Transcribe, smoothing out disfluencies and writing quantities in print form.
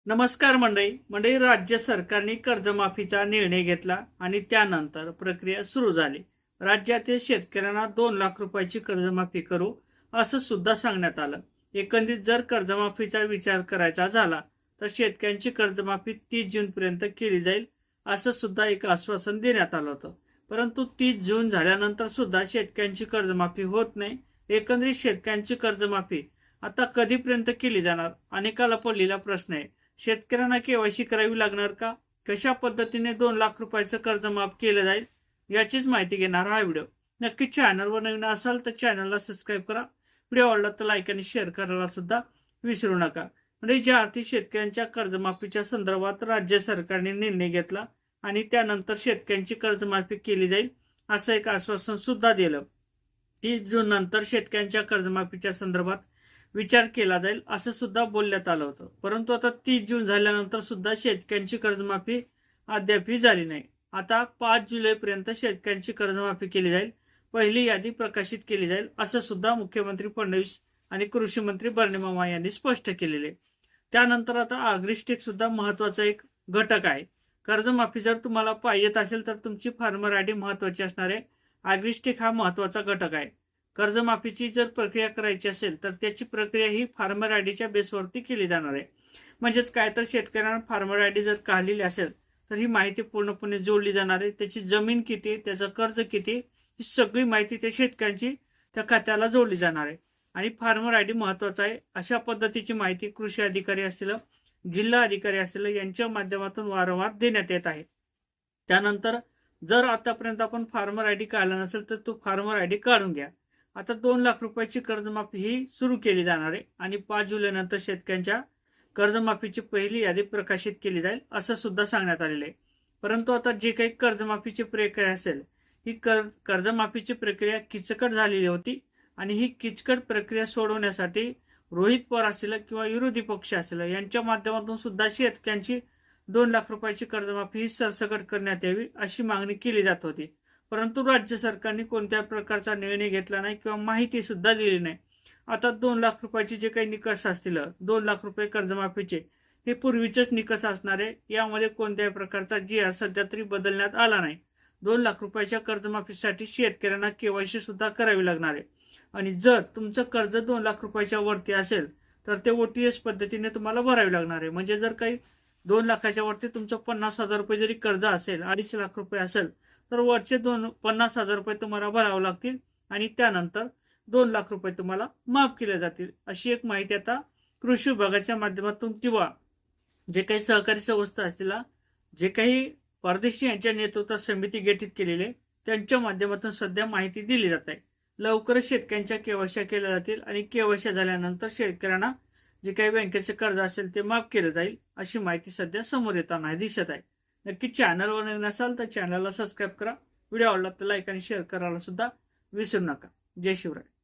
नमस्कार मंडळी राज्य सरकारने कर्जमाफीचा निर्णय घेतला आणि त्यानंतर प्रक्रिया सुरू झाली। राज्यातील शेतकऱ्यांना 2 लाख रुपयाची कर्जमाफी करू असं सुद्धा सांगण्यात आलं। एकंदरीत जर कर्जमाफीचा विचार करायचा झाला तर शेतकऱ्यांची कर्जमाफी 30 जून पर्यंत केली जाईल असं सुद्धा एक आश्वासन देण्यात आलं होतं। परंतु 30 जून झाल्यानंतर सुद्धा शेतकऱ्यांची कर्जमाफी होत नाही। एकंदरीत शेतकऱ्यांची कर्जमाफी आता कधीपर्यंत केली जाणार अनेकाला पडलेला प्रश्न आहे। शेतकऱ्यांना केवायसी करावी लागणार का? कशा पद्धतीने 2 लाख रुपयाचं कर्ज माफ केलं जाईल याचीच माहिती घेणार हा व्हिडिओ। नक्की चॅनलवर नवीन असाल तर चॅनलला सबस्क्राईब करा। व्हिडिओ आवडला तर लाईक आणि शेअर करायला सुद्धा विसरू नका। म्हणजे ज्या अर्थी शेतकऱ्यांच्या कर्जमाफीच्या संदर्भात राज्य सरकारने निर्णय घेतला आणि त्यानंतर शेतकऱ्यांची कर्जमाफी केली जाईल असं एक आश्वासन सुद्धा दिलं। 30 जून नंतर शेतकऱ्यांच्या कर्जमाफीच्या संदर्भात विचार केला जाईल असं सुद्धा बोलण्यात आलं होतं। परंतु आता 30 जून झाल्यानंतर सुद्धा शेतकऱ्यांची कर्जमाफी अद्याप झाली नाही। आता 5 जुलैपर्यंत शेतकऱ्यांची कर्जमाफी केली जाईल, पहिली यादी प्रकाशित केली जाईल असं सुद्धा मुख्यमंत्री फडणवीस आणि कृषी मंत्री बर्णे मामा यांनी स्पष्ट केलेले। त्यानंतर आता अग्रिस्टिक सुद्धा महत्वाचा एक घटक आहे। कर्जमाफी जर तुम्हाला पाहिजे असेल तर तुमची फार्मर आयडी महत्वाची असणार आहे। अग्रिस्टिक हा महत्वाचा घटक आहे। कर्जमाफीची जर प्रक्रिया करायची असेल तर त्याची प्रक्रिया ही फार्मर आयडीच्या बेसवरती केली जाणार आहे। म्हणजेच काय तर शेतकऱ्यांना फार्मर आयडी जर काढलेली असेल तर ही माहिती पूर्णपणे जोडली जाणार आहे। त्याची जमीन किती, त्याचं कर्ज किती, ही सगळी माहिती त्या शेतकऱ्यांची त्या खात्याला जोडली जाणार आहे। आणि फार्मर आयडी महत्वाचा आहे। अशा पद्धतीची माहिती कृषी अधिकारी असतील, जिल्हा अधिकारी असतील यांच्या माध्यमातून वारंवार देण्यात येत आहे। त्यानंतर जर आतापर्यंत आपण फार्मर आयडी काढला नसेल तर तो फार्मर आयडी काढून घ्या। आता 2 लाख रुपयाची कर्जमाफी ही सुरू केली जाणार आहे आणि 5 जुलै नंतर शेतकऱ्यांच्या कर्जमाफीची पहिली यादी प्रकाशित केली जाईल असं सुद्धा सांगण्यात आलेलं आहे। परंतु आता जे काही कर्जमाफीची प्रक्रिया असेल ही कर्जमाफीची प्रक्रिया किचकट झालेली होती आणि ही किचकट प्रक्रिया सोडवण्यासाठी रोहित पवार असेल किंवा विरोधी पक्ष असेल यांच्या माध्यमातून सुद्धा शेतकऱ्यांची 2 लाख रुपयाची कर्जमाफी ही सरसकट करण्यात यावी अशी मागणी केली जात होती। परंतु राज्य सरकारने कोणत्या प्रकारचा निर्णय घेतला नाही किंवा माहिती सुद्धा दिली नाही। आता 2 लाख रुपयाचे जे काही निकष असतील, 2 लाख रुपये कर्जमाफीचे हे पूर्वीचेच निकष असणार आहे। यामध्ये कोणत्याही प्रकारचा जी सध्या तरी बदलण्यात आला नाही। 2 लाख रुपयाच्या कर्जमाफीसाठी शेतकऱ्यांना केवायसी सुद्धा करावी लागणार आहे आणि जर तुमचं कर्ज 2 लाख रुपयाच्या वरती असेल तर ते ओटीएस पद्धतीने तुम्हाला भरावे लागणार आहे। म्हणजे जर काही 2 लाखाच्या वरती तुमचं 50,000 रुपये जरी कर्ज असेल, 2.5 लाख रुपये असेल तर वरचे 50,000 रुपये तुम्हाला भरावे लागतील आणि त्यानंतर 2 लाख रुपये तुम्हाला माफ केले जातील अशी एक माहिती आता कृषी विभागाच्या माध्यमातून किंवा जे काही सहकारी संस्था असतील, जे काही परदेशी यांच्या नेतृत्वात समिती गठीत केलेली त्यांच्या माध्यमातून सध्या माहिती दिली जात आहे। लवकरच शेतकऱ्यांच्या केवायसी केल्या जातील आणि केवायसी झाल्यानंतर शेतकऱ्यांना जे काही बँकेचे कर्ज असेल ते माफ केलं जाईल अशी माहिती सध्या समोर येताना दिसत आहे। नक्की चॅनलवर नवीन असाल तर चॅनलला सबस्क्राईब करा। व्हिडिओ आवडला तर लाईक आणि शेअर करायला सुद्धा विसरू नका। जय शिवराय।